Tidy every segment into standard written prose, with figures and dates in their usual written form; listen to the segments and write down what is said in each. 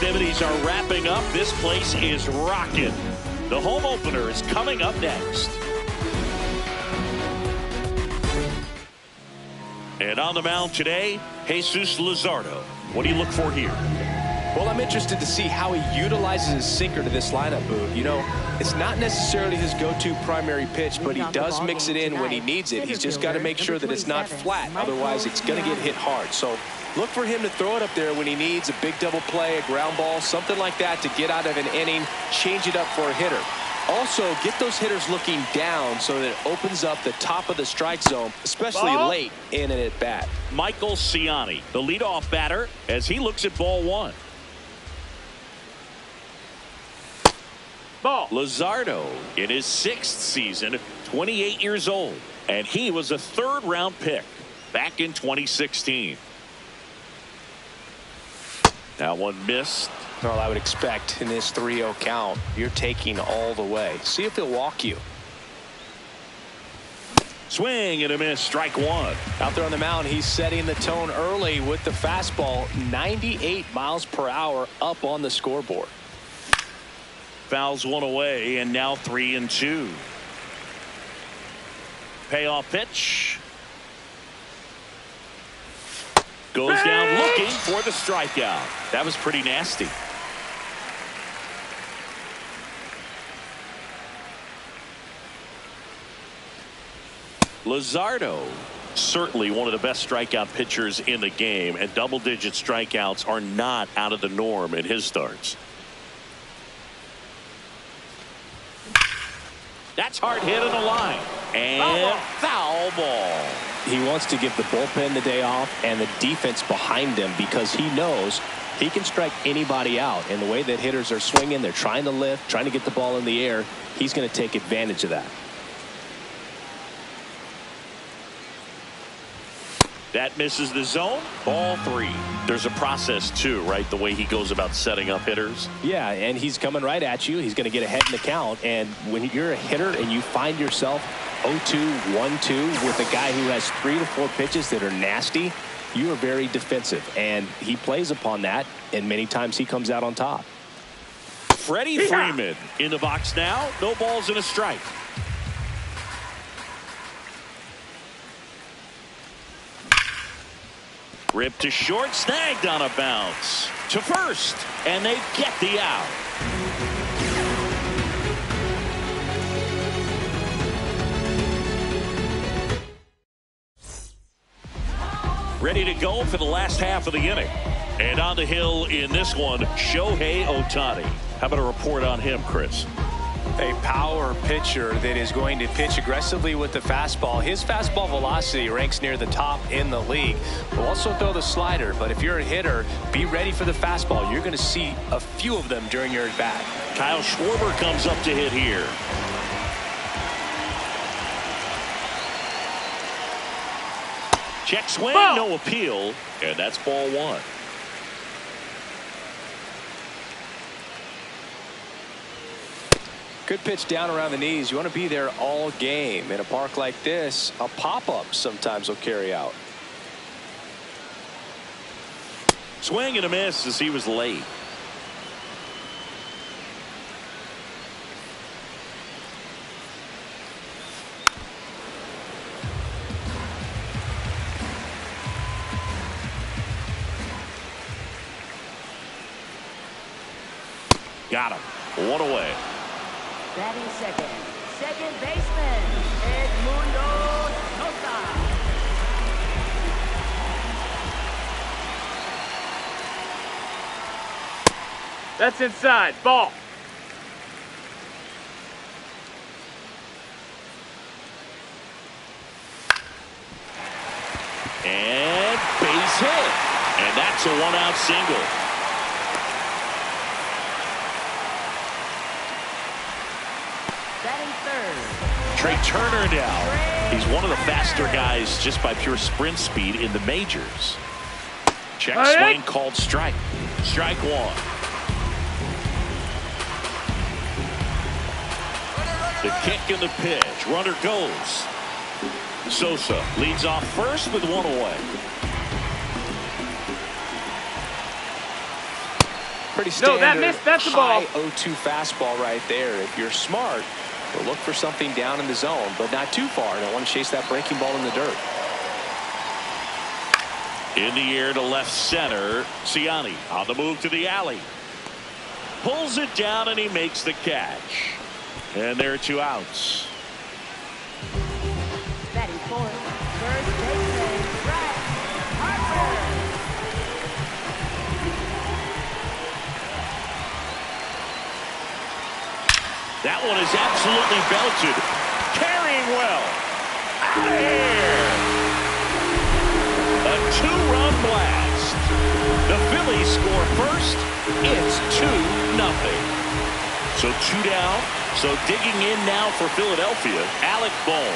festivities are wrapping up. This place is rocking. The home opener is coming up next. And on the mound today, Jesus Luzardo. What do you look for here? Well, I'm interested to see how he utilizes his sinker to this lineup, Boog. You know, it's not necessarily his go-to primary pitch, but he does mix it in when he needs it. He's just got to make sure that it's not flat. Otherwise, it's going to get hit hard. So look for him to throw it up there when he needs a big double play, a ground ball, something like that to get out of an inning, change it up for a hitter. Also, get those hitters looking down so that it opens up the top of the strike zone, especially late in an at-bat. Michael Ciani, the leadoff batter, as he looks at ball one. Luzardo in his 6th season, 28 years old, and he was a 3rd-round pick back in 2016. That one missed. Well, I would expect in this 3-0 count, you're taking all the way. See if he'll walk you. Swing and a miss, strike one. Out there on the mound, he's setting the tone early with the fastball, 98 miles per hour up on the scoreboard. Fouls one away, and now 3-2. Payoff pitch. Goes down looking for the strikeout. That was pretty nasty. Luzardo, certainly one of the best strikeout pitchers in the game, and double-digit strikeouts are not out of the norm in his starts. That's hard hit on the line. And foul ball. He wants to give the bullpen the day off and the defense behind him because he knows he can strike anybody out. And the way that hitters are swinging, they're trying to lift, trying to get the ball in the air. He's going to take advantage of that. That misses the zone. Ball 3. There's a process too, right? The way he goes about setting up hitters. Yeah, and he's coming right at you. He's going to get ahead in the count. And when you're a hitter and you find yourself 0-2, 1-2 with a guy who has 3 to 4 pitches that are nasty, you are very defensive. And he plays upon that, and many times he comes out on top. Freddie Freeman in the box now. No balls and a strike. Ripped to short, snagged on a bounce. To first, and they get the out. Ready to go for the last half of the inning. And on the hill in this one, Shohei Ohtani. How about a report on him, Chris? A power pitcher that is going to pitch aggressively with the fastball. His fastball velocity ranks near the top in the league. Will also throw the slider, but if you're a hitter, be ready for the fastball. You're going to see a few of them during your at-bat. Kyle Schwarber comes up to hit here. Check swing, no appeal, and that's ball 1. Good pitch down around the knees. You want to be there all game. In a park like this, a pop-up sometimes will carry out. Swing and a miss as he was late. Got him. 1 away. Batting second baseman, Edmundo Sosa. That's inside. Ball. And base hit. And that's a 1-out single. Trey Turner now. He's one of the faster guys just by pure sprint speed in the majors. Check swing called strike. Strike 1. The kick and the pitch. Runner goes. Sosa leads off first with 1 away. Pretty standard, that's a ball. high 0-2 fastball right there. If you're smart, you'll look for something down in the zone, but not too far. Don't want to chase that breaking ball in the dirt. In the air to left center. Ciani on the move to the alley. Pulls it down and he makes the catch. And there are 2 outs. Batting fourth, first baseman, Bryce Harper. That one is absolutely belted. Carrying well. Out of here. A 2-run blast. The Phillies score first. It's 2-0. So 2 down. So digging in now for Philadelphia, Alec Bohm.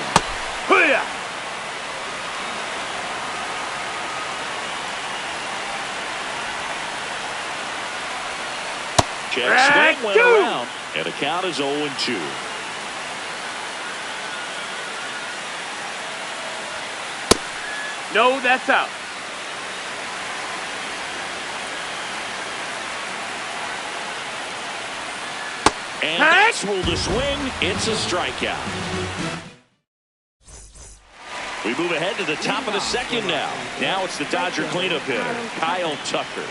Check swing went around, and the count is 0-2. No, that's out. And that's ruled a swing. It's a strikeout. We move ahead to the top of the second now. Now it's the Dodger cleanup hitter, Kyle Tucker.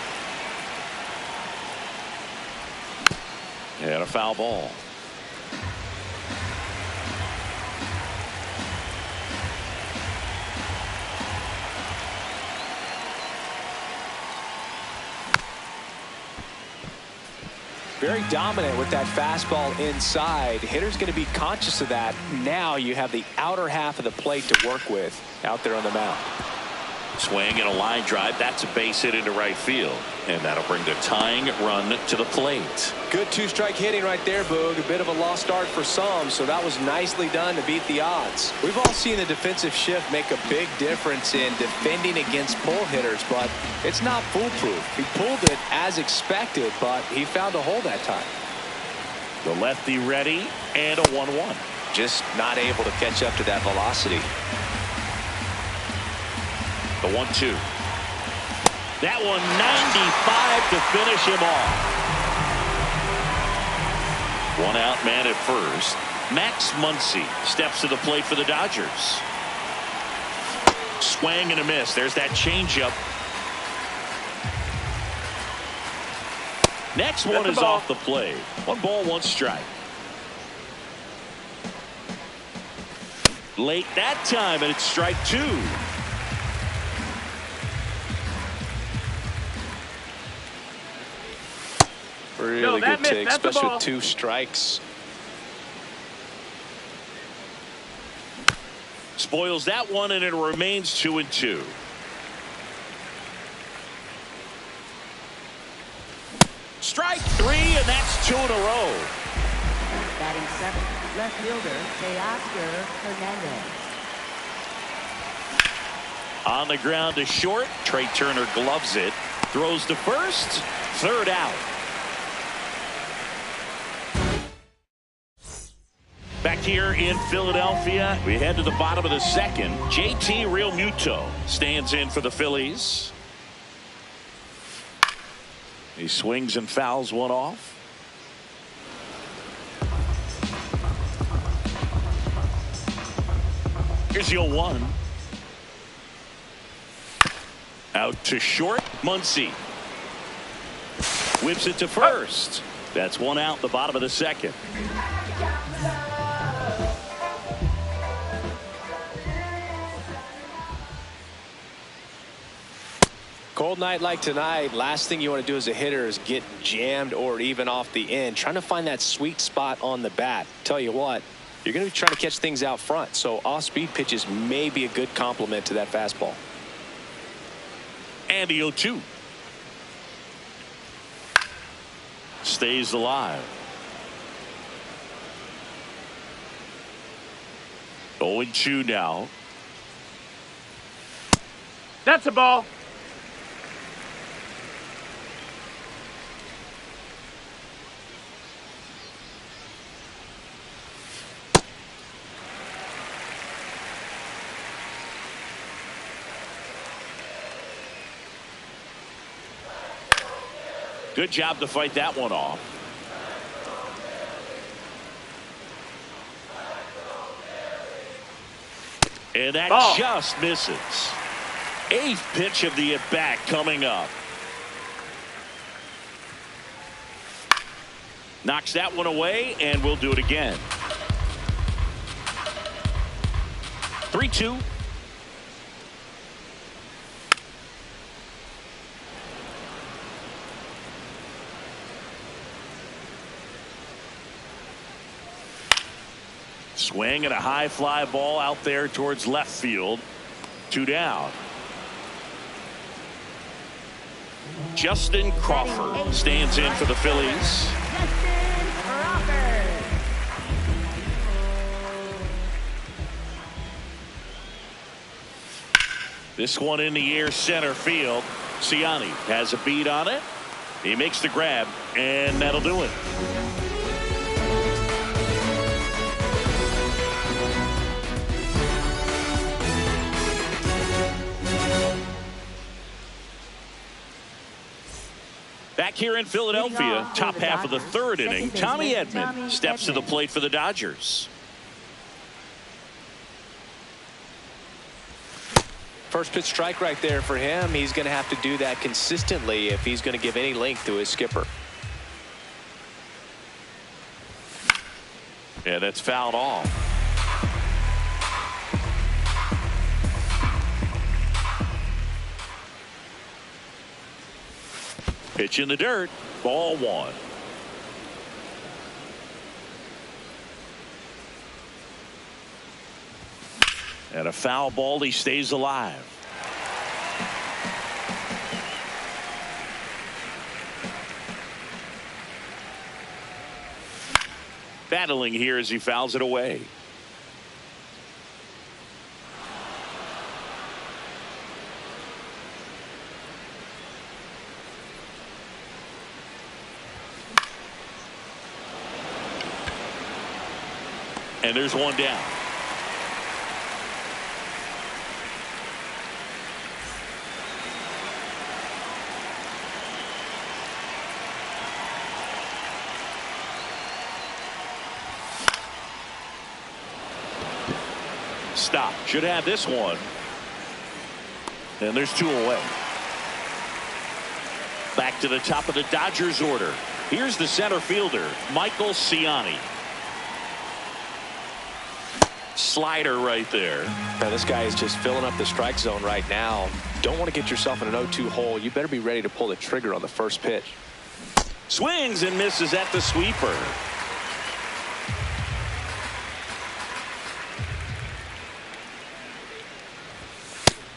And a foul ball. Very dominant with that fastball inside. Hitter's going to be conscious of that. Now you have the outer half of the plate to work with out there on the mound. Swing and a line drive. That's a base hit into right field. And that'll bring the tying run to the plate. Good 2-strike hitting right there, Boog. A bit of a lost start for some, so that was nicely done to beat the odds. We've all seen the defensive shift make a big difference in defending against pull hitters, but it's not foolproof. He pulled it as expected, but he found a hole that time. The lefty ready and a 1-1. Just not able to catch up to that velocity. The 1-2. That one 95 to finish him off. 1 out, man at first. Max Muncy steps to the plate for the Dodgers. Swing and a miss. There's that changeup. Next one is off the plate. 1 ball, 1 strike. Late that time, and it's strike 2. Really good take, especially with 2 strikes. Spoils that one, and it remains 2-2. Strike 3, and that's 2 in a row. Batting seventh, left fielder, Teoscar Hernandez. On the ground to short. Trey Turner gloves it. Throws to first. 3rd out. Back here in Philadelphia, we head to the bottom of the second. JT Realmuto stands in for the Phillies. He swings and fouls one off. Here's the 0-1. Out to short. Muncy whips it to first. That's 1 out, the bottom of the second. Cold night like tonight, last thing you want to do as a hitter is get jammed or even off the end. Trying to find that sweet spot on the bat. Tell you what, you're going to be trying to catch things out front, so off-speed pitches may be a good complement to that fastball. And the 0-2. Stays alive. 0-2 now. That's a ball. Good job to fight that one off. And that just misses. 8th pitch of the at-bat coming up. Knocks that one away, and we'll do it again. 3-2. Swing and a high fly ball out there towards left field. 2 down. Justin Crawford stands in for the Phillies. This one in the air center field. Ciani has a beat on it. He makes the grab, and that'll do it. Back here in Philadelphia, top half of the 3rd inning, Tommy Edman steps to the plate for the Dodgers. First pitch strike right there for him. He's going to have to do that consistently if he's going to give any length to his skipper. Yeah, that's fouled off. Pitch in the dirt. Ball 1. And a foul ball. He stays alive. Battling here as he fouls it away. And there's one down. Stop. Should have this one. And there's 2 away. Back to the top of the Dodgers order. Here's the center fielder, Michael Ciani. Slider right there. Now this guy is just filling up the strike zone right now. Don't want to get yourself in an 0-2 hole. You better be ready to pull the trigger on the first pitch. Swings and misses at the sweeper.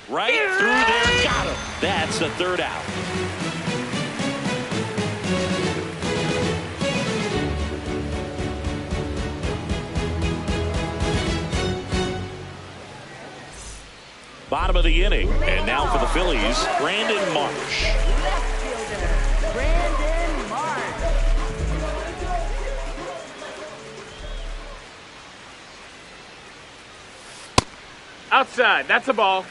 Right through there. Got him. That's the 3rd out. Bottom of the inning, and now for the Phillies, Brandon Marsh. Left fielder, Brandon Marsh. Outside. That's a ball.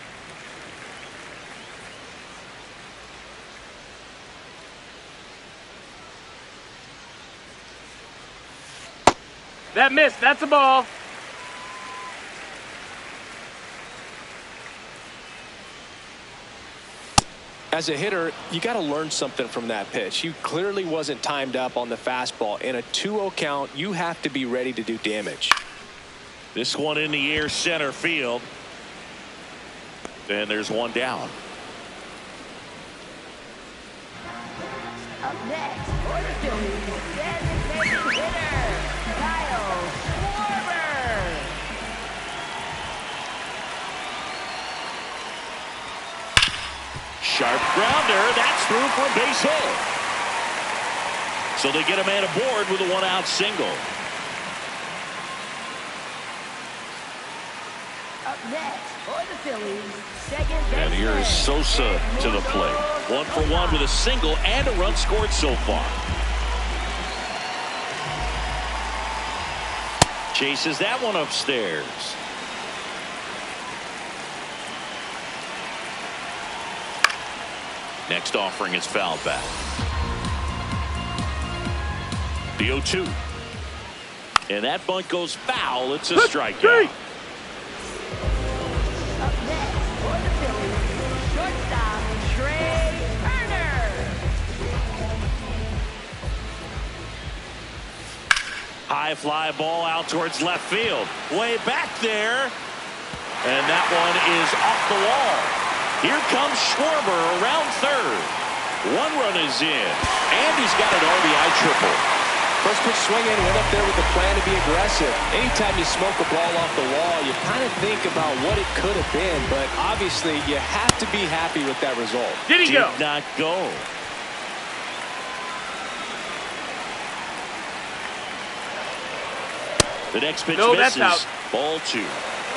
That missed. That's a ball. As a hitter, you got to learn something from that pitch. He clearly wasn't timed up on the fastball. In a 2-0 count, you have to be ready to do damage. This one in the air center field. And there's one down. Up next for the Phillies, designated hitter, Kyle Schwarber. Sharp grounder. That's through for a base hit. So they get a man aboard with a 1-out single. Up next for the Phillies, second baseman. And here is Sosa to the plate. 1 for 1 with a single and a run scored so far. Chases that one upstairs. Next offering is fouled back. The 0-2. And that bunt goes foul. It's a strikeout. Up next for the Phillies, shortstop Trey Turner. High fly ball out towards left field. Way back there. And that one is off the wall. Here comes Schwarber around third. One run is in. And he's got an RBI triple. First pitch swinging, went up there with the plan to be aggressive. Anytime you smoke a ball off the wall, you kind of think about what it could have been, but obviously you have to be happy with that result. Did he go? Did not go. The next pitch misses. That's out. Ball 2.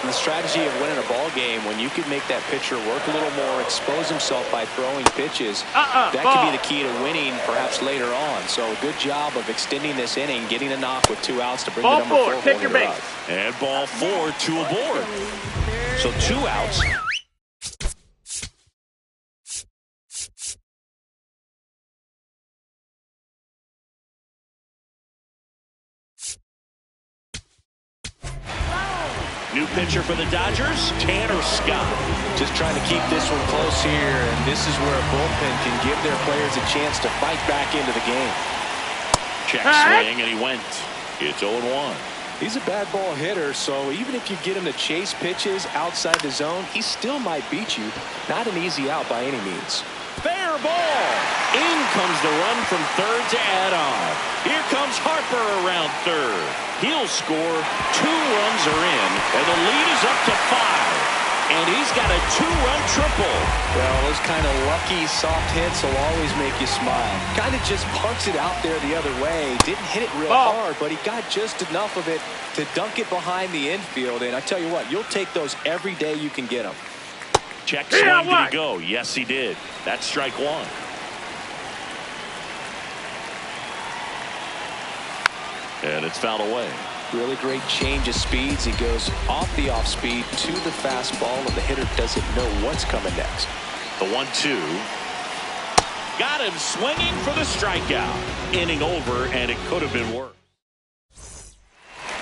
The strategy of winning a ball game, when you can make that pitcher work a little more, expose himself by throwing pitches, that could be the key to winning perhaps later on. So good job of extending this inning, getting a knock with 2 outs to bring the number 4 Take your base. up. And ball 4, 2 aboard. So 2 outs. New pitcher for the Dodgers, Tanner Scott. Just trying to keep this one close here, and this is where a bullpen can give their players a chance to fight back into the game. Check swing, and he went. It's 0-1. He's a bad ball hitter, so even if you get him to chase pitches outside the zone, he still might beat you. Not an easy out by any means. Fair ball. In comes the run from third to add on. Here comes Harper around third. He'll score. 2 runs are in, and the lead is up to 5. And he's got a 2-run triple. Well, those kind of lucky soft hits will always make you smile. Kind of just punts it out there the other way. Didn't hit it real hard, but he got just enough of it to dunk it behind the infield. And I tell you what, you'll take those every day you can get them. Check swing, did he go? Yes, he did. That's strike 1. And it's fouled away. Really great change of speeds. He goes off the off speed to the fastball, and the hitter doesn't know what's coming next. The 1-2. Got him swinging for the strikeout. Inning over, and it could have been worse.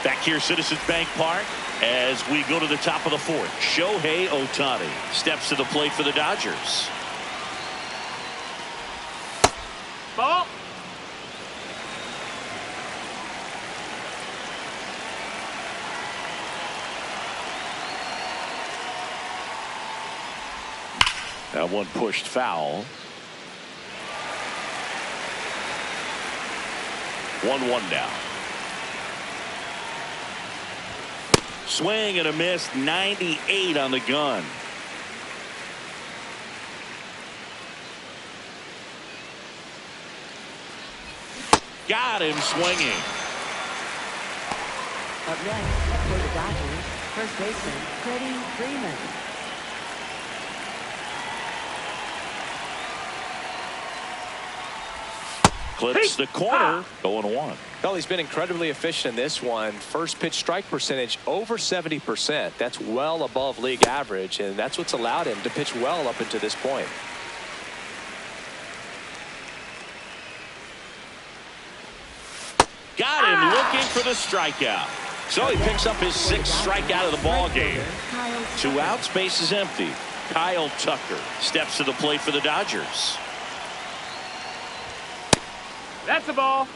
Back here, Citizens Bank Park, as we go to the top of the 4th. Shohei Ohtani steps to the plate for the Dodgers. Ball. That one pushed foul. 1-1 now. Swing and a miss. 98 on the gun. Got him swinging. Up next for the Dodgers, first baseman Freddie Freeman. Clips the corner. 0-1. Well, he's been incredibly efficient in this one. First pitch strike percentage over 70%. That's well above league average, and that's what's allowed him to pitch well up until this point. Got him looking for the strikeout. So he picks up his 6th strikeout of the ball game. 2 outs, base is empty. Kyle Tucker steps to the plate for the Dodgers. That's a ball.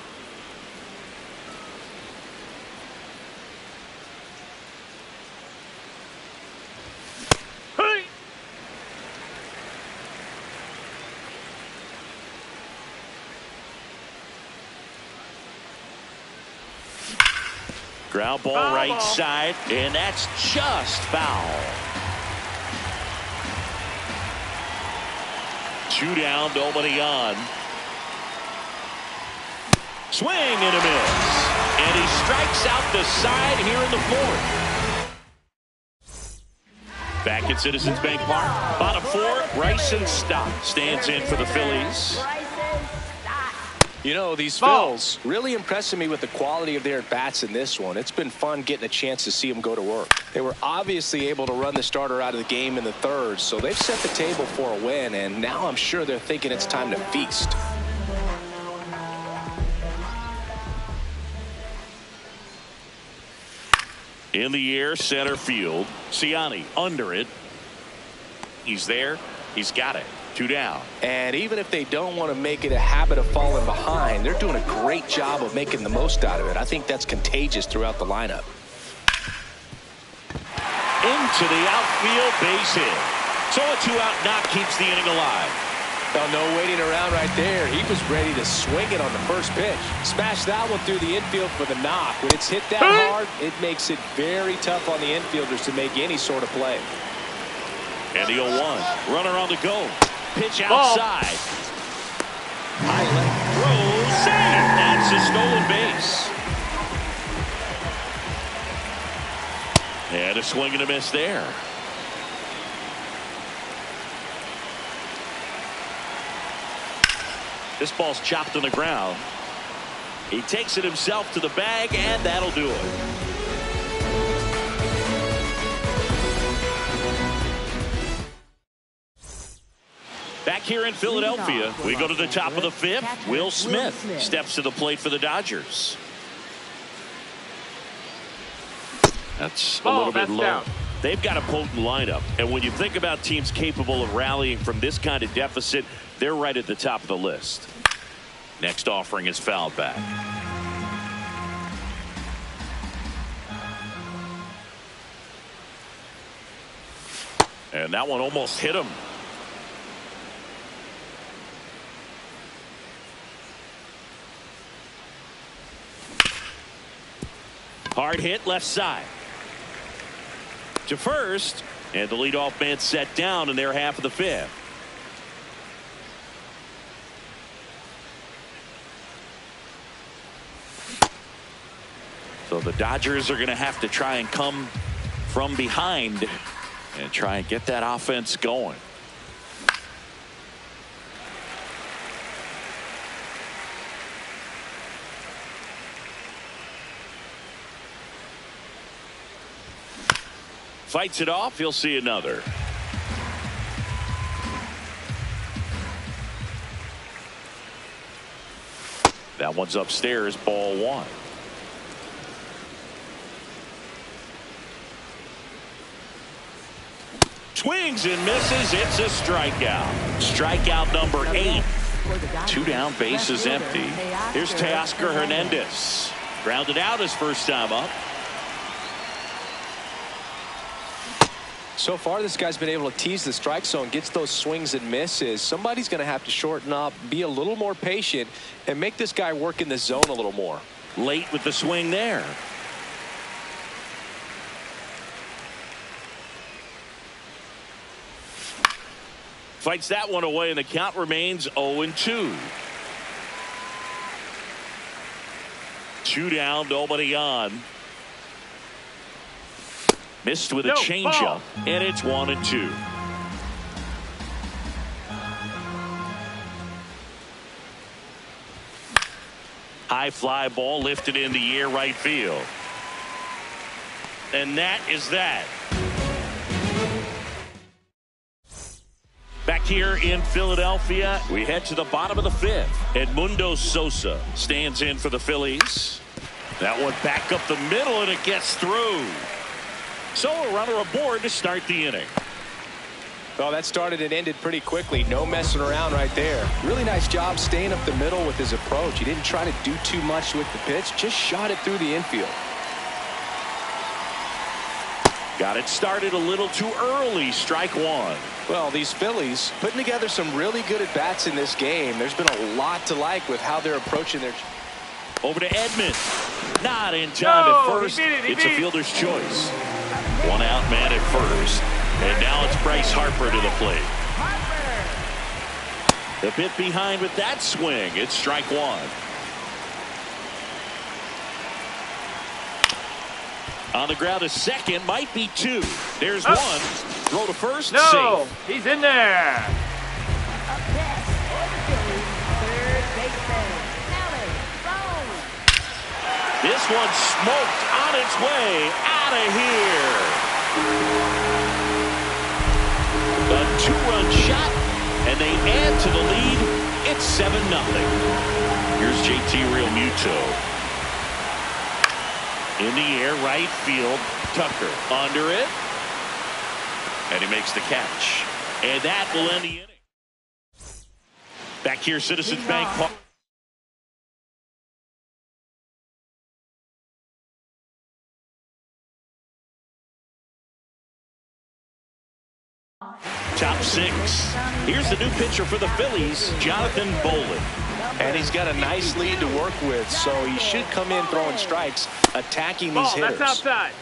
Hey. Ground ball right side, and that's just foul. 2 down, nobody on. Swing and a miss. And he strikes out the side here in the 4th. Back at Citizens Bank Park. Bottom 4, Bryson Stott stands in for the Phillies. You know, these Phils really impressing me with the quality of their at-bats in this one. It's been fun getting a chance to see them go to work. They were obviously able to run the starter out of the game in the 3rd, so they've set the table for a win, and now I'm sure they're thinking it's time to feast. In the air, center field. Siani under it. He's there. He's got it. 2 down. And even if they don't want to make it a habit of falling behind, they're doing a great job of making the most out of it. I think that's contagious throughout the lineup. Into the outfield, base hit. So a 2-out knock keeps the inning alive. Well, no waiting around right there. He was ready to swing it on the first pitch. Smash that one through the infield for the knock. When it's hit that hard, it makes it very tough on the infielders to make any sort of play. And the 0-1. Runner on the go. Pitch outside. High left throw. Save. That's a stolen base. And a swing and a miss there. This ball's chopped on the ground. He takes it himself to the bag, and that'll do it. Back here in Philadelphia, we go to the top of the 5th. Will Smith steps to the plate for the Dodgers. That's a little bit low. Down. They've got a potent lineup, and when you think about teams capable of rallying from this kind of deficit, they're right at the top of the list. Next offering is fouled back. And that one almost hit him. Hard hit left side. To first, and the leadoff man set down in their half of the 5th. So the Dodgers are going to have to try and come from behind and try and get that offense going. Fights it off. He'll see another. That one's upstairs. Ball 1. Swings and misses. It's a strikeout. Strikeout number 8. 2 down, bases empty. Here's Teoscar Hernandez. Grounded out his first time up. So far, this guy's been able to tease the strike zone, gets those swings and misses. Somebody's going to have to shorten up, be a little more patient, and make this guy work in the zone a little more. Late with the swing there. Fights that one away, and the count remains 0-2. 2 down, nobody on. Missed with a changeup, and it's 1-2. High fly ball lifted in the air, right field. And that is that. Back here in Philadelphia, we head to the bottom of the 5th. Edmundo Sosa stands in for the Phillies. That one back up the middle, and it gets through. So a runner aboard to start the inning. Well, that started and ended pretty quickly. No messing around right there. Really nice job staying up the middle with his approach. He didn't try to do too much with the pitch. Just shot it through the infield. Got it started a little too early. Strike 1. Well, these Phillies putting together some really good at-bats in this game. There's been a lot to like with how they're approaching their... Over to Edman. Not in time at first. It's a fielder's choice. 1 out man at first. And now it's Bryce Harper to the plate. A bit behind with that swing. It's strike 1. On the ground, a second, might be 2. There's 1. Throw to first. No, safe. He's in there. This one smoked on its way out of here. A 2-run shot, and they add to the lead. It's 7-0. Here's JT Realmuto. In the air, right field. Tucker under it. And he makes the catch. And that will end the inning. Back here, Citizens Bank Park. Top six. Here's the new pitcher for the Phillies, Jonathan Bolin. And he's got a nice lead to work with, so he should come in throwing strikes, attacking these hitters. That's outside.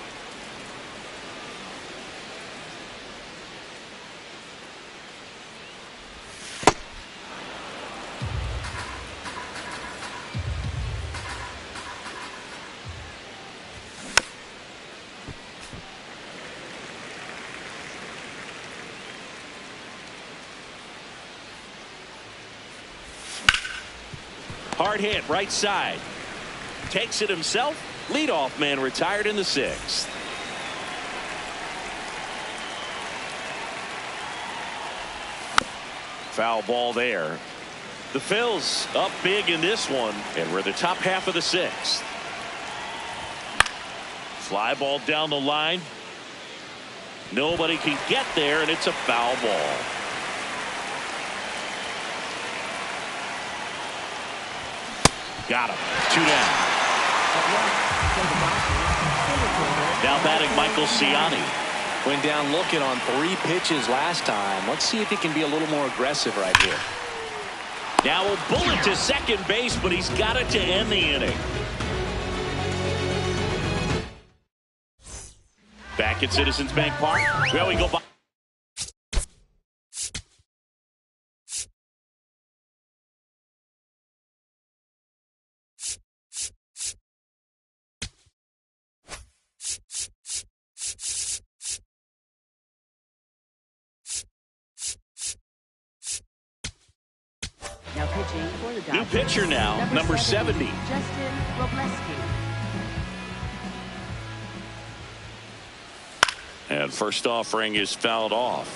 Hard hit, right side. Takes it himself. Leadoff man retired in the sixth. Foul ball there. The Phils up big in this one, and we're the top half of the sixth. Fly ball down the line. Nobody can get there, and it's a foul ball. Got him. 2 down. Now batting Michael Ciani. Went down looking on 3 pitches last time. Let's see if he can be a little more aggressive right here. Now a bullet to second base, but he's got it to end the inning. Back at Citizens Bank Park. Well, we go by. Now pitching for the Dodgers. New pitcher now, number 70. Justin Robleski. And first offering is fouled off.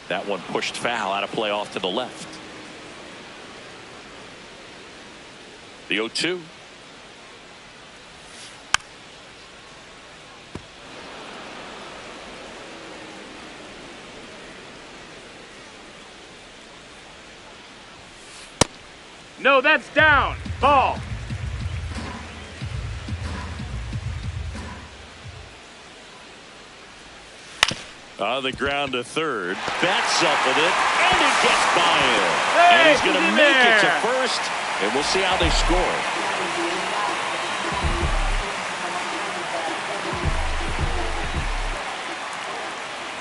That one pushed foul, out of play off to the left. The 0-2. No, that's down. Ball. On the ground to third. Bats up with it, and it gets by him. Hey, and he's going to make there. it to first, and we'll see how they score.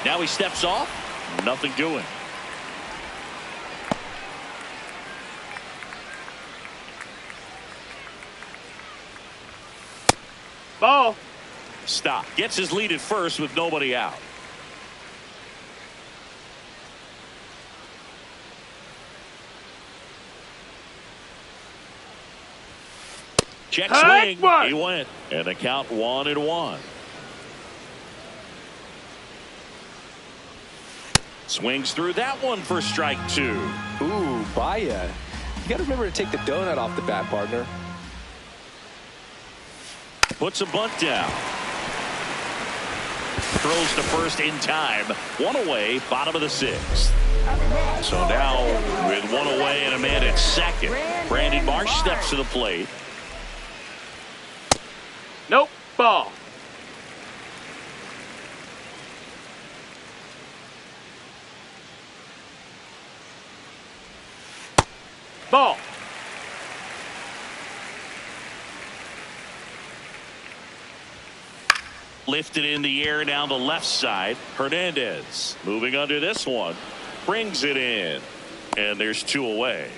Now he steps off. Nothing doing. Ball. Stop. Gets his lead at first with nobody out. Check swing. One. He went. And the count 1-1. Swings through that one for strike 2. Ooh, Baya. You got to remember to take the donut off the bat, partner. Puts a bunt down. Throws to first in time. 1 away, bottom of the 6th. So now with 1 away and a man at second, Brandon Marsh steps to the plate. Nope. Ball. Ball. Lifted in the air down the left side. Hernandez moving under this one. Brings it in. And there's 2 away.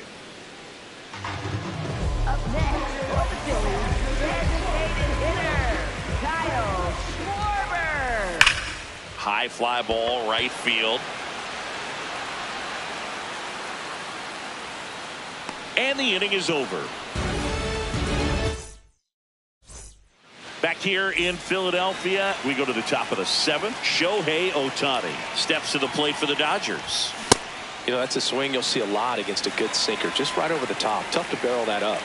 Up next for the Phillies, designated hitter, Kyle Schwarber. High fly ball, right field. And the inning is over. Back here in Philadelphia, we go to the top of the 7th. Shohei Ohtani steps to the plate for the Dodgers. You know, that's a swing you'll see a lot against a good sinker. Just right over the top. Tough to barrel that up.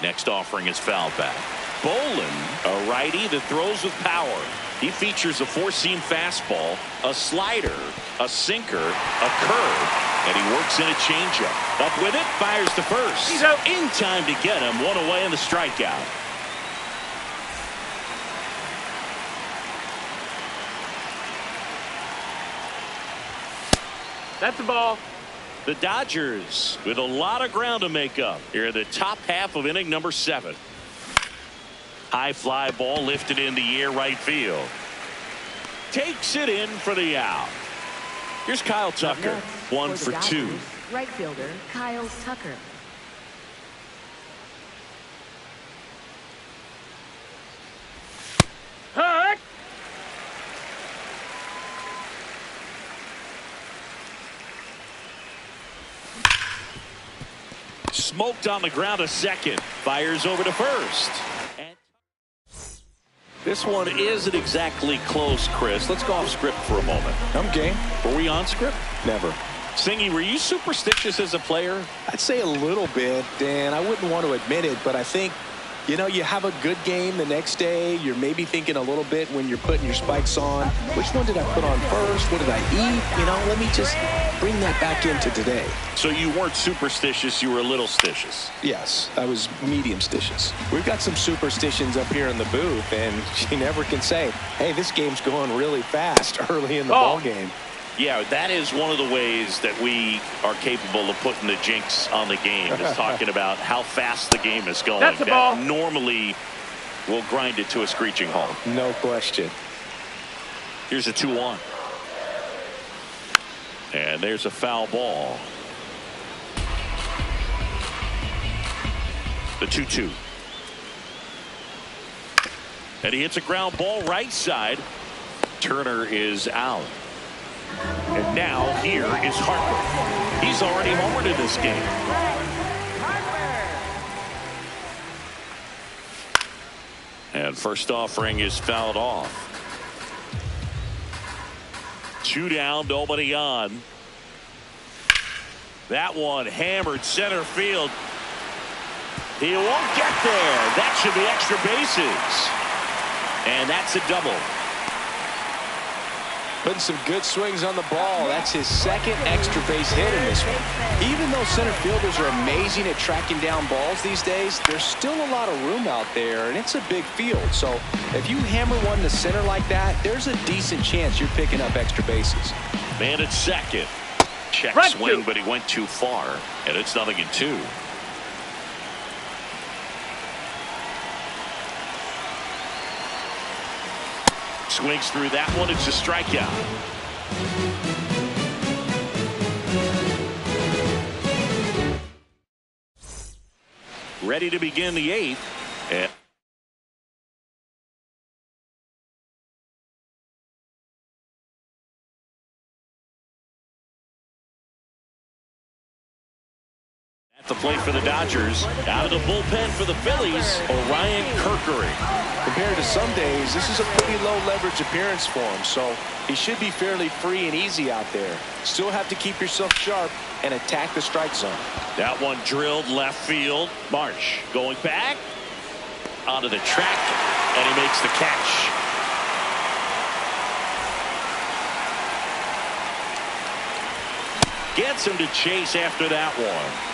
Next offering is foul back. Bolin, a righty that throws with power. He features a four-seam fastball, a slider, a sinker, a curve, and he works in a changeup. Up with it, fires to first. He's out. In time to get him. One away in the strikeout. That's a ball. The Dodgers with a lot of ground to make up here in the top half of inning number 7. High fly ball lifted in the air right field. Takes it in for the out. Here's Kyle Tucker. 1 for 2. Right fielder Kyle Tucker. Hut. Smoked on the ground to second. Fires over to first. And this one isn't exactly close, Chris. Let's go off script for a moment. I'm game. Were we on script? Never. Singy, were you superstitious as a player? I'd say a little bit, Dan. I wouldn't want to admit it, but I think, you know, you have a good game the next day. You're maybe thinking a little bit when you're putting your spikes on. Which one did I put on first? What did I eat? You know, let me just bring that back into today. So you weren't superstitious, you were a little stitious. Yes, I was medium stitious. We've got some superstitions up here in the booth, and you never can say, hey, this game's going really fast early in the ball game. Yeah, that is one of the ways that we are capable of putting the jinx on the game, is talking about how fast the game is going. That's a ball. Normally will grind it to a screeching halt. No question. Here's a 2-1. And there's a foul ball. The 2-2. And he hits a ground ball right side. Turner is out. And now here is Harper. He's already homered in this game. And first offering is fouled off. 2 down, nobody on. That one hammered center field. He won't get there. That should be extra bases. And that's a double. Putting some good swings on the ball. That's his second extra base hit in this one. Even though center fielders are amazing at tracking down balls these days, there's still a lot of room out there, and it's a big field. So if you hammer one to center like that, there's a decent chance you're picking up extra bases. Man at second. Check Right swing, to. but he went too far, and it's 0-2. Swings through that one. It's a strikeout. Ready to begin the 8th. And at the plate for the Dodgers. Out of the bullpen for the Phillies, Orion Kerkering. Compared to some days, this is a pretty low leverage appearance for him, so he should be fairly free and easy out there. Still have to keep yourself sharp and attack the strike zone. That one drilled left field. Marsh going back onto the track, and he makes the catch. Gets him to chase after that one.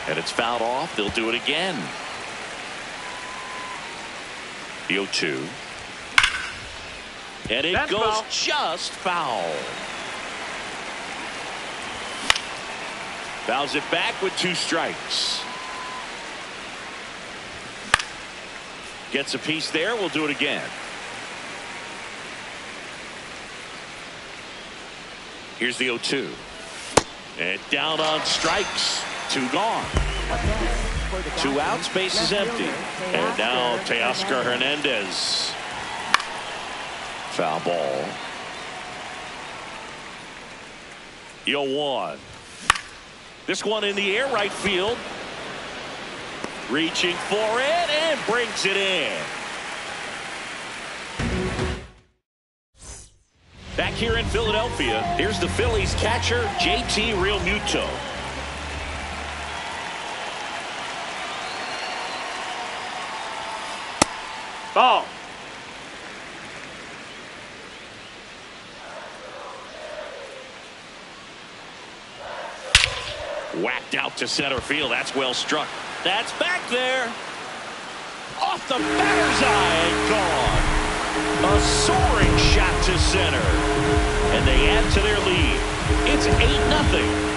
And it's fouled off. They'll do it again. The 0-2. And it goes foul. just foul. Fouls it back with 2 strikes. Gets a piece there. We'll do it again. Here's the 0-2. And down on strikes. 2 gone. 2 outs, base is empty. And now Teoscar Hernandez. Foul ball. 0-1. This one in the air, right field. Reaching for it and brings it in. Back here in Philadelphia, here's the Phillies catcher, JT Realmuto. Ball. Whacked out to center field. That's well struck. That's back there. Off the batter's eye and gone. A soaring shot to center. And they add to their lead. It's 8-0.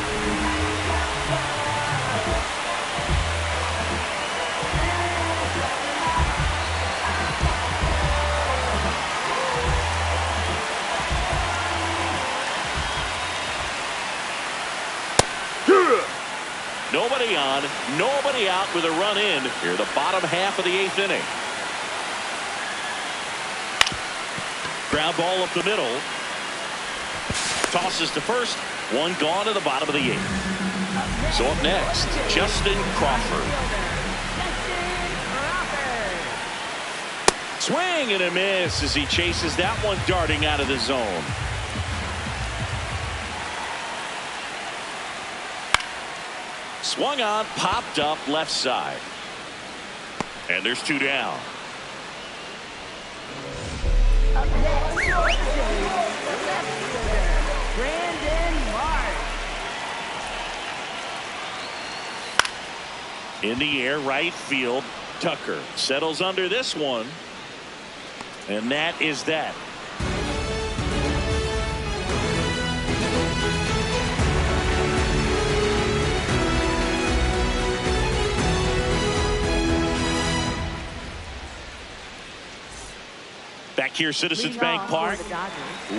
Nobody on, nobody out with a run in here, the bottom half of the 8th inning. Ground ball up the middle. Tosses to first. One gone to the bottom of the 8th. So up next, Justin Crawford. Swing and a miss as he chases that one darting out of the zone. Swung on, popped up left side. And there's 2 down. Up next, Brandon Mark. In the air, right field. Tucker settles under this one. And that is that. Back here, Citizens Bank Park.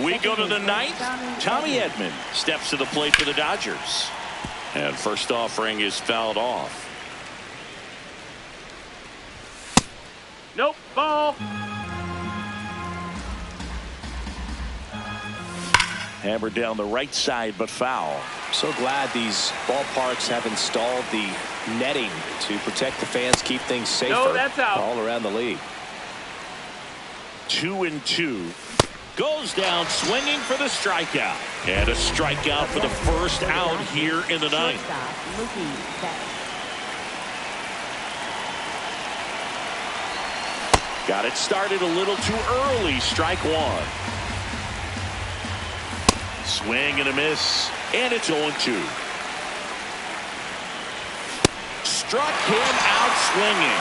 We go to the 9th. Tommy Edman steps to the plate for the Dodgers. And first offering is fouled off. Nope. Ball. Hammered down the right side, but foul. So glad these ballparks have installed the netting to protect the fans, keep things safer No, that's out. all around the league. 2-2. Goes down swinging for the strikeout. And a strikeout for the first out here in the 9th. Got it started a little too early. Strike 1. Swing and a miss. And it's 0-2. Struck him out swinging.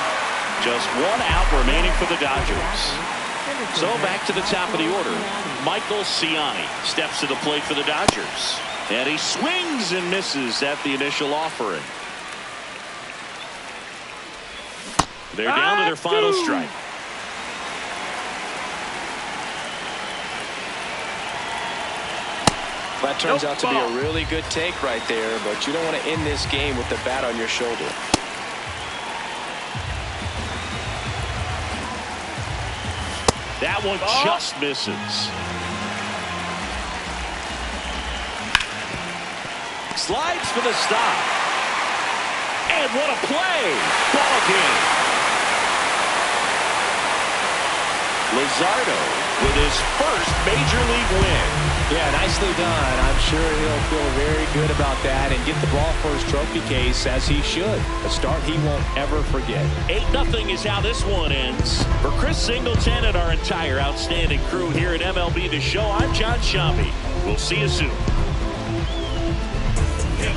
Just 1 out remaining for the Dodgers. So back to the top of the order. Michael Ciani steps to the plate for the Dodgers. And he swings and misses at the initial offering. They're down to their final strike. That turns out to be a really good take right there, but you don't want to end this game with the bat on your shoulder. That one just misses. Slides for the stop. And what a play. Ball game. Luzardo with his first major league win. Yeah, nicely done. I'm sure he'll feel very good about that and get the ball for his trophy case, as he should. A start he won't ever forget. 8-0 is how this one ends. For Chris Singleton and our entire outstanding crew here at MLB The Show, I'm John Shambi. We'll see you soon. Can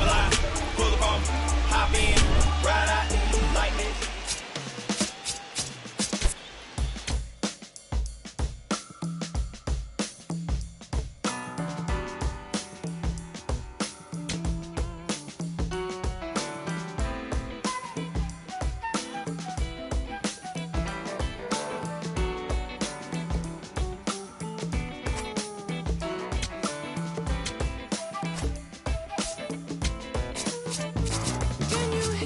you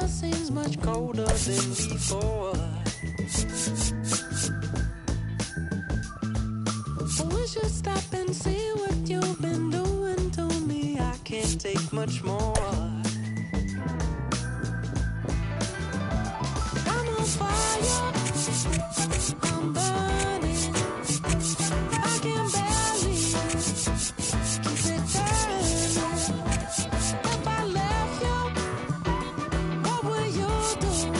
summer seems much colder than before. We should stop and see what you've been doing to me. I can't take much more. I'm on fire, I'm burning, I can barely keep it turning. If I left you, what would you do?